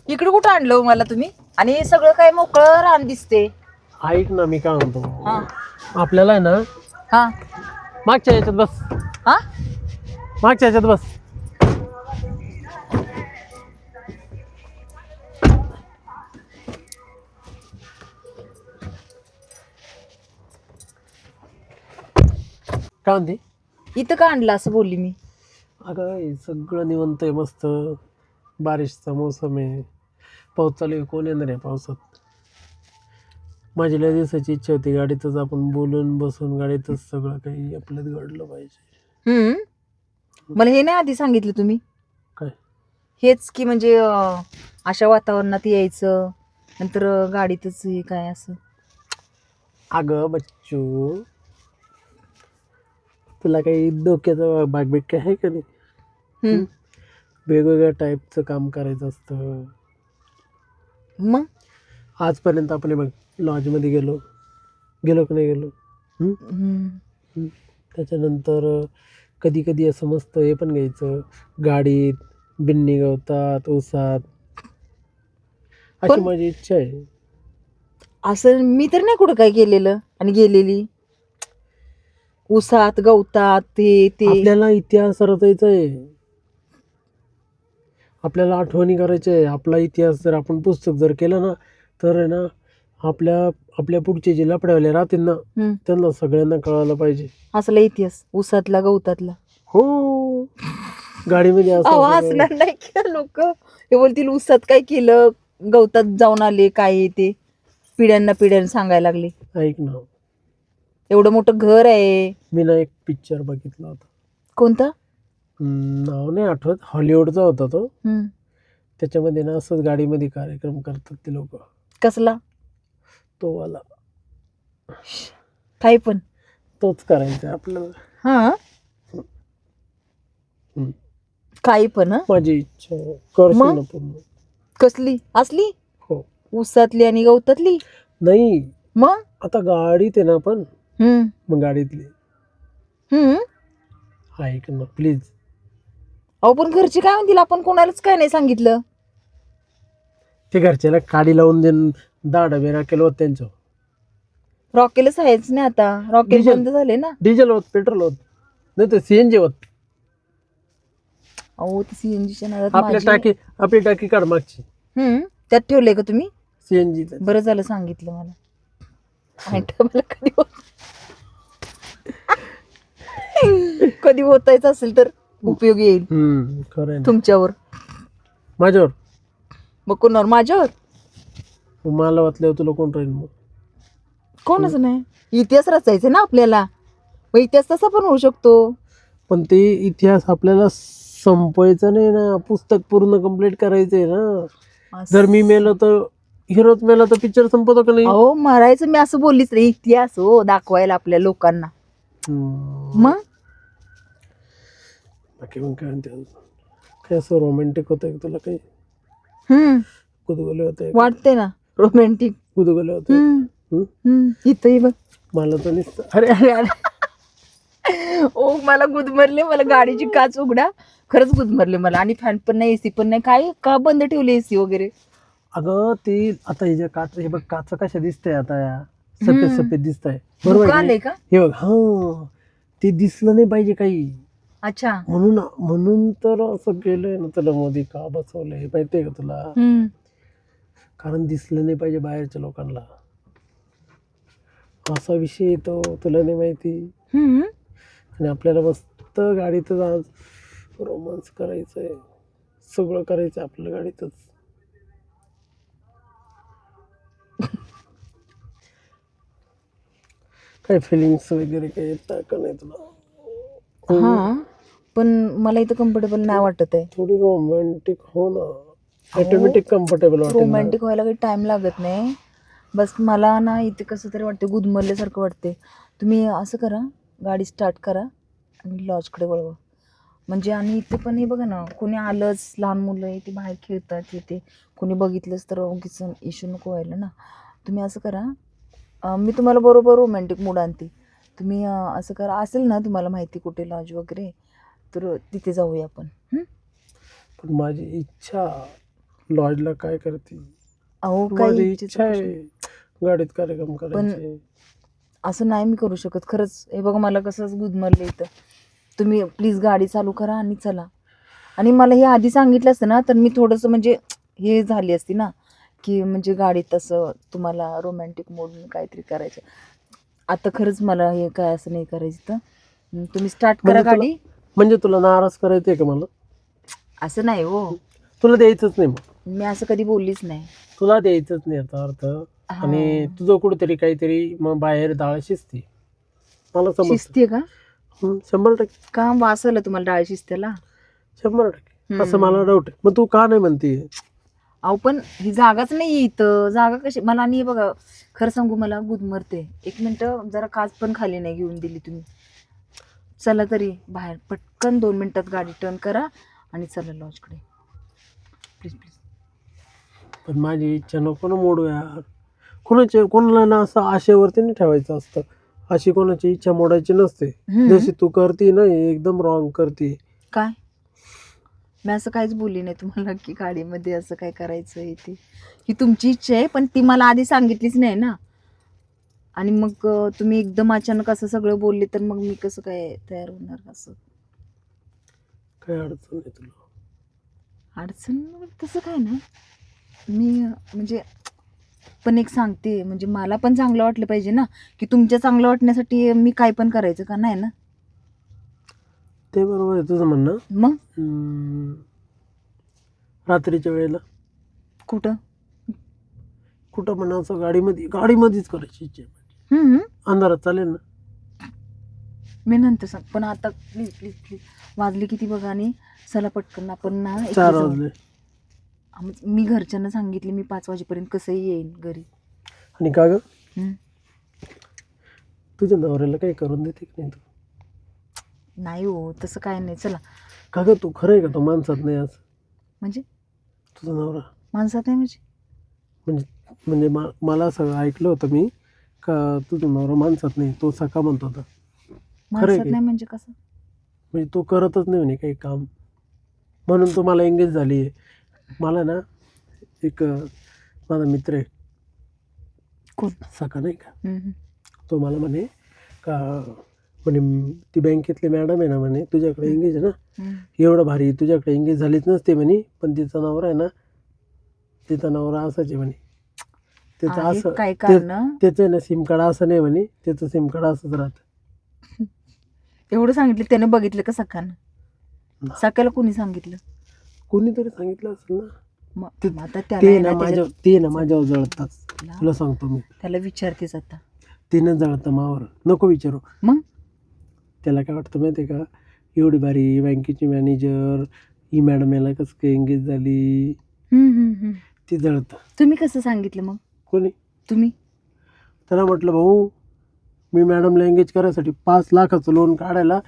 इकडे कुठं आणलं हो मला तुम्ही? आणि हे सगळं काय मोकळं रान दिसते. ऐक ना, मी काय म्हणतो, हा आपल्याला आहे ना हा मागच्या याच्यात बस, हा मागच्या याच्यात बस. काय म्हणते? इथं का आणलं असं बोलली मी. अगं हे सगळं निवंत आहे, मस्त बारिशचा मोसम आहे, पाऊस चालू आहे. कोण येणार आहे पावसात? माझी लय दिवसाची इच्छा होती, गाडीतच आपण बोलून बसून गाडीतच सगळं काही आपल्यात घडलं पाहिजे. मला हे नाही आधी सांगितलं तुम्ही. काय? हेच की म्हणजे अशा वातावरणात यायचं, नंतर गाडीतच हे काय असं. अगं बच्चू, तुला काही डोक्याचा बागबीट काय आहे का नाही? हम्म. वेगवेगळ्या टाईपचं काम करायचं असतं. मग आजपर्यंत आपण बघ लॉजमध्ये गेलो गेलो की नाही गेलो. त्याच्यानंतर कधी कधी असं मस्त हे पण घ्यायचं, गाडीत बिन्नी गवतात ऊसात. अशी पण माझी इच्छा आहे. असं मी तर नाही कुठं काय केलेलं आणि गेलेली उसात गवतात ते आपल्याला इतिहास रचायचा आहे, आपल्याला आठवणी करायच्या आहे. आपला इतिहास जर आपण पुस्तक जर केलं ना, तर आहे ना, आपल्या आपल्या पुढचे जे लफड्यावाले राहतील ना, त्यांना सगळ्यांना कळायला पाहिजे. असला इतिहास उसातला गवतातला. हो, गाडीमध्ये अहो असं हसणार नाही की लोक हे बोलतील उसात काय केलं, गवतात जाऊन आले काय ते पिढ्यानं सांगायला लागले. ऐक ना, एवढं मोठं घर आहे. मी ना एक पिक्चर बघितला होता, कोणता? नाव नाही आठवत, हॉलिवूडचा होता तो. त्याच्यामध्ये ना असंच गाडीमध्ये कार्यक्रम करतात ते लोक. कसला? तो वाला, काय पण तोच करायचा आहे आपल्याला. हा काही पण. माझी इच्छा आहे. करशील ना पूर्ण? कसली असली? हो. उसातली आणि गवतातली नाही, मग आता गाडीत आहे ना आपण, मग गाडीतली. ऐक ना प्लीज. अहो पण घरचे काय म्हणतील, आपण कोणालाच काय नाही सांगितलं. ते घरच्याला काडी लावून देऊन दाढ बिरा केलं होत त्यांचं. रॉकेलच आहेच नाही आता, रॉकेल डिझेल. बंद झाले ना. डिझेल होत, पेट्रोल होत, नाही तर सीएनजी होत. अहो ती सीएनजीच्या आपली टाकी काढ मागची. त्यात ठेवलंय का तुम्ही? सीएनजी. बरं झालं सांगितलं मला. मला कधी होतायचं असेल तर उपयोगी येईल. खरं आहे. तुमच्यावर माझ्यावर मग कोणावर? माझ्यावर. मला वाटल्यावर तुला कोण राहील मग? कोणच नाही. इतिहास रचायचा ना आपल्याला, मग इतिहास तसा पण होऊ शकतो. पण ते इतिहास आपल्याला संपवायचा नाही ना, पुस्तक पूर्ण कंप्लीट करायचंय ना. जर मी मेलो तर, हिरोच मेला तर पिक्चर संपतो का नाही? अहो मरायचं मी असं बोललीच नाही, इतिहास हो दाखवायला आपल्या लोकांना. मग बाकी मग काय म्हणते, काय असं रोमॅन्टिक होतंय का तुला? काही गुदगुले होते वाटते ना रोमॅन्टिक. गुदगुले होते इथंही बघ. मला तर नुसतं अरे अरे अरे ओ मला गुदमरले, मला गाडीची काच उघडा, खरंच गुदमरले मला. आणि फॅन पण नाही, एसी पण नाही, काय का बंद ठेवले एसी वगैरे? अगं ते आता हे जे काच, हे बघ काच कशा दिसतंय आता, या सफेद सफेद दिसतंय बरोबर आले का? हे बघ. हा, ते दिसलं नाही पाहिजे काही. अच्छा, म्हणून तर असं केलंय ना, तुला मोदी का बसवलंय माहितीये का तुला? कारण दिसलं नाही पाहिजे बाहेरच्या लोकांना, असा विषय येतो. तुला नाही माहिती? आणि आपल्याला मस्त गाडीतच आज रोमांस करायचंय, सगळं करायचंय आपल्याला गाडीतच. काय फिलिंग्स वगैरे काही येतात का नाही तुला? हा पण मला इथं कम्फर्टेबल नाही वाटत आहे. थोडी रोमॅन्टिक हो ना, ऑटोमॅटिक कम्फर्टेबल वाटेल. रोमॅन्टिक व्हायला काही टाइम लागत नाही. बस मला ना इथे कसं तरी वाटते, गुदमरल्यासारखं वाटते. तुम्ही असं करा, गाडी स्टार्ट करा आणि लॉजकडे वळवा. म्हणजे आणि इथे पण हे बघा ना, कोणी आलंच, लहान मुलं आहे ते बाहेर खेळतात, येते कोणी बघितलंच तर उगीच इश्यू नको व्हायला ना. तुम्ही असं करा, मी तुम्हाला बरोबर रोमॅन्टिक मूड आणते. तुम्ही असं करा, असेल ना तुम्हाला माहिती कुठे लॉज वगैरे, तर तिथे जाऊया आपण. पण माझी इच्छा लॉजला काय करते, अहो काही माझी इच्छेचं इच्छा प्रश्न. आहे गाडीत कार्यक्रम पण करायचे. असं नाही मी करू शकत खरंच. हे बघा मला कसंच गुदमरलं इथं. तुम्ही प्लीज गाडी चालू करा आणि चला. आणि मला हे आधी सांगितलं असतं ना तर मी थोडंसं म्हणजे हे झाली असती ना, की म्हणजे गाडीत असं तुम्हाला रोमॅन्टिक मोडून काहीतरी करायचं. आता खरंच मला हे काय असं नाही करायचं तर. तुम्ही स्टार्ट करा गाडी. म्हणजे तुला नाराज करायचंय का मला? असं नाही हो, तुला द्यायचंच नाही, मग मी असं कधी बोललीच नाही. तुला द्यायचंच नाही याचा अर्थ. हा. आणि तुझं कुठेतरी काहीतरी मग बाहेर डाळ शिजते, मला समजतं. शिस्ती का? 100% का वास आला तुम्हाला डाळ शिस्त्याला? 100% असं मला डाऊट आहे. मग तू का नाही म्हणते? अहो पण ही जागाच नाही इथं. जागा कशी मला. आणि हे बघा खरं सांगू मला गुदमरते. 1 मिनिटं जरा काच पण खाली नाही घेऊन दिली तुम्ही. चला तरी बाहेर पटकन 2 मिनिटात गाडी टर्न करा आणि चला लॉजकडे प्लीज प्लीज. पण माझी इच्छा नको ना मोडू यार. कोणाला ना असं आशेवरती नाही ठेवायचं असतं. अशी कोणाची इच्छा मोडायची नसते. जशी तू करते ना, हे एकदम रॉंग करते. काय मी असं काहीच बोलली नाही तुम्हाला की गाडीमध्ये असं काय करायचं आहे ते. ही तुमची इच्छा आहे पण ती मला आधी सांगितलीच नाही ना. आणि मग तुम्ही एकदम अचानक असं सगळं बोलले तर मग मी कसं काय तयार होणार असं. काय अडचण आहे तुला? अडचण तसं काय नाही. मी म्हणजे पण एक सांगते, म्हणजे मला पण चांगलं वाटलं पाहिजे ना, की तुमच्या चांगलं वाटण्यासाठी मी काय पण करायचं का नाही ना. ते बरोबर आहे तुझं म्हणणं. मग रात्रीच्या वेळेला कुठं कुठं म्हणा, असं गाडीमध्येच करायची इच्छा आहे. अंधारात चालेल ना? मी नंतर सांग. पण आता प्लीज प्लीज प्लीज. वाजले किती बघा. आणि चला पटकन आपण ना इकडे 4 जाऊ. वाजले. मी घरच्यांना सांगितले मी 5 वाजेपर्यंत कसंही येईन घरी. आणि का ग, हम्म. तुझ्या नवऱ्याला काही करून देते की नाही तू? नाही हो तसं काय नाही. चला. का ग, तू खरं आहे का तो माणसात नाही? आज म्हणजे तुझा नवरा माणसात आहे म्हणजे म्हणजे मला असं ऐकलं होतं मी का तुझा नवरा माणसात नाही, तो सका म्हणत होता. माणसात नाही म्हणजे कसं? म्हणजे तो करतच नाही म्हणे काही काम, म्हणून तो मला एंगेज झाली आहे. मला ना एक माझा मित्र आहे कोण? सका नाही का, तो मला म्हणे का म्हणे ती बँकेतली मॅडम आहे ना म्हणे तुझ्याकडे एंगेज आहे ना, एवढं भारी तुझ्याकडे एंगेज झालीच नसते म्हणे, पण तिचा नवरा आहे ना, तिचा नवरा असाच आहे म्हणे. त्याचं आहे असं काय कारण? त्याचं ना सिम कार्ड असं नाही म्हणे, त्याचं सिम कार्ड असंच राहतं. एवढं सांगितलं त्याने? बघितलं का सकाळनं? सकाळला कोणी सांगितलं? कोणीतरी सांगितलं असेल ना. मग आता ते त्याला ना माझ्यावर जळतात, तुला सांगतो मी. त्याला विचारतेच आता. तिनं जळतं मावर, नको विचारू. मग त्याला काय वाटतं माहिती आहे का, एवढी भारी बँकेची मॅनेजर ही मॅडम याला कसं काय एंगेज झाली, ती जळतं. तुम्ही कसं सांगितलं मग? कोणी? तुम्ही. त्याला म्हटलं भाऊ मी मॅडमला एंगेज करायसाठी 5 लाखाचं लोन काढायला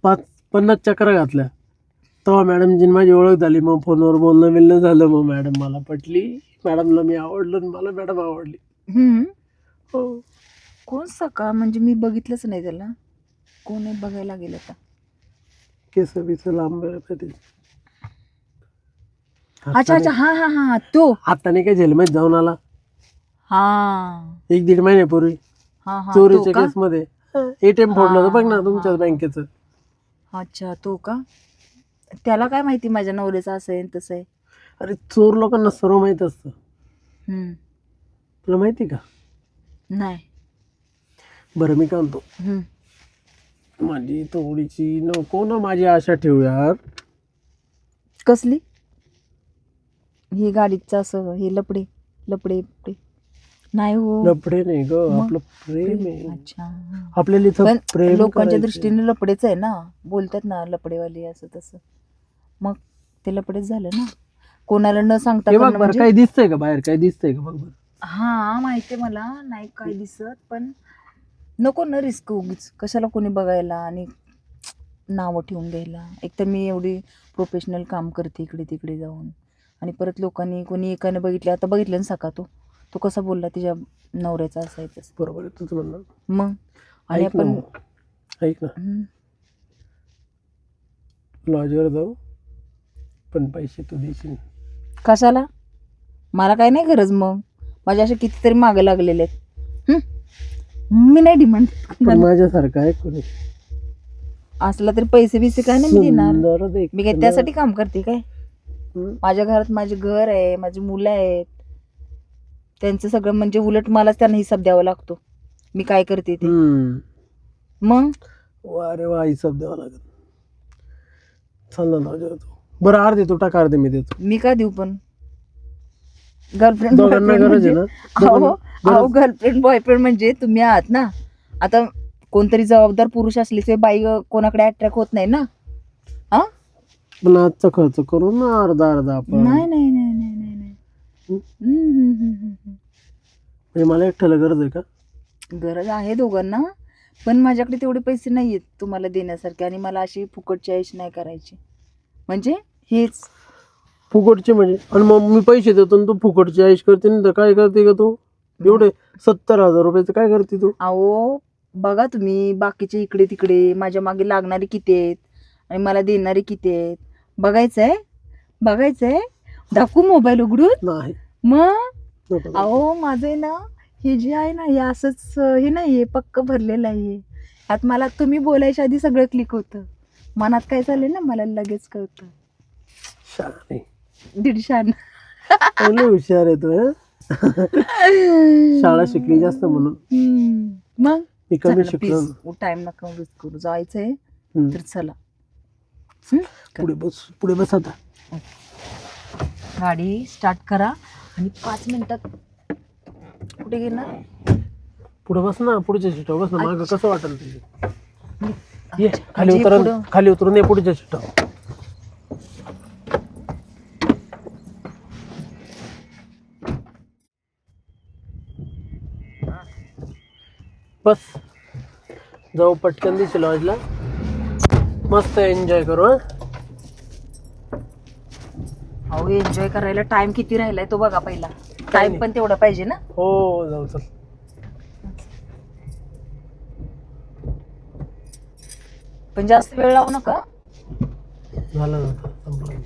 50 चक्रा घातल्या, तेव्हा मॅडमजीने माझी ओळख झाली. मग फोनवर बोलणं बिलणं झालं, मग मॅडम मला पटली, मॅडमला मी आवडलो आणि मला मॅडम आवडली. हो. कोण सका? म्हणजे मी बघितलंच नाही त्याला. कोण आहे बघायला गेलं आता. केस बिस लांब कधी. अच्छा अच्छा, हा हा हा तो. आता नाही काय जेलमध्ये जाऊन आला हा 1-1.5 महिन्यापूर्वी हा हा, तो चोरीच्या का? केसमध्ये. ATM फोडलं होतं बघ ना तुमच्याच बँकेचं. अच्छा तो का? त्याला काय माहिती माझ्या नवऱ्याचं असं आहे तसं आहे. अरे चोर लोकांना सर्व माहित असतं, तुला माहिती का? नाही. बरं मी काय म्हणतो, माझी थोडीशी नको ना माझी आशा ठेवू यार. कसली? ही गाडीचं असं हे लपडे लपडे लपडे नाही हो. लफडे नाही ग, आपलं प्रेम आहे. अच्छा. आपल्याला इथं पण प्रेम लोकांच्या करायचंय. दृष्टीने लपडेच आहे ना, बोलतात ना लपडेवाली असं तसं. मग ते लपडेच झालं ना, कोणाला न सांगता हे बघ करणं बरं, म्हणजे. काही दिसतंय का बाहेर, काही दिसतंय का बघ बरं. हा माहितीये मला, नाही काय दिसत, पण नको ना रिस्क उगीच. कशाला कोणी बघायला आणि नावं ठेवून घ्यायला. एक तर मी एवढी प्रोफेशनल काम करते इकडे तिकडे जाऊन, आणि परत लोकांनी कोणी एकाने बघितलं. आता बघितलं ना सका, तो कसा बोलला तिच्या नवऱ्याचा असायचं. बरोबर आहे तुझं म्हणणं. मग आणि ऐक ना आपण मग. ऐक ना, हम्म, लॉजवर जाऊ, पण पैसे तू देशील. कशाला? मला काय नाही गरज मग. माझ्या असे कितीतरी मागे लागलेले आहेत. मी नाही डिमांड पण माझ्यासारखं आहे कोणी असला तरी पैसे बिसे काय नाही मी देणार. सुंदर मी काय त्यासाठी काम करते काय? हम्म. माझ्या घरात माझे घर आहे, माझी मुलं आहेत, त्यांचं सगळं म्हणजे उलट मलाच त्यांना हिसाब द्यावा लागतो मी काय करते ते. हम्म. मग वा रे वा, हिसाब द्यावा लागत. चल ना लॉजवर जाऊ. बरं अर्धे तू टाक, अर्धे मी देतो. मी का देऊ पण? गर्लफ्रेंड दोघांना गरज आहे ना. अहो गर्लफ्रेंड बॉयफ्रेंड म्हणजे तुम्ही आहात ना. आता कोणतरी जबाबदार पुरुष असले ते बाई कोणाकडे अट्रॅक्ट होत नाही ना. हा पण आजचा खर्च करू ना अर्धा अर्धा आपण. नाही नाही नाही नाही नाही नाही. म्हणजे मला एकट्याला गरज आहे का? गरज आहे दोघांना, पण माझ्याकडे तेवढे पैसे नाही आहेत तुम्हाला देण्यासारखे, आणि मला अशी फुकटची ऐश नाही करायची. म्हणजे हेच फुकटचे म्हणजे, आणि मग मी पैसे देतो आणि तू फुकटची ऐश करते ना, तर काय करते का तू? एवढे 70,000 रुपयाचं काय करते तू? अहो बघा तुम्ही, बाकीचे इकडे तिकडे माझ्या मागे लागणारे किती आहेत आणि मला देणारे किती आहेत. बघायचंय दाखवू मोबाईल उघडून? नाही मग नको. अहो माझं आहे ना, हे जे आहे ना हे असंच हे नाहीये, पक्क भरलेलं आहे. यात मला तुम्ही बोलायच्या आधी सगळं क्लिक होतं. मनात काय चाललंय ना मला लगेच कळतं. शाणे. 150. लय हुशार आहे तू. हं? शाळा शिकली जास्त म्हणून. मग मी कमी शिकलो. टाइम नका वेस्ट करू, जायचंय हम्म. तर चला. पुढे बस आता. गाडी स्टार्ट करा आणि 5 मिनिटात कुठे गेला? पुढे बस ना, पुढच्या सीटावर बस ना. मागं कसं वाटेल तुझे? ये अच्छा, खाली म्हणजे उतरून, पुढं- खाली उतरून ये पुढच्या सीटावर. बस जाऊ पटकन दिसेल लॉजला, मस्त एन्जॉय करू. हं? अहो एन्जॉय करायला टाइम किती राहिलाय तो बघा पहिला. टाइम पण तेवढा पाहिजे ना. हो जाऊ चल. पण जास्त वेळ लावू नका. झालं ना आता, संपलं.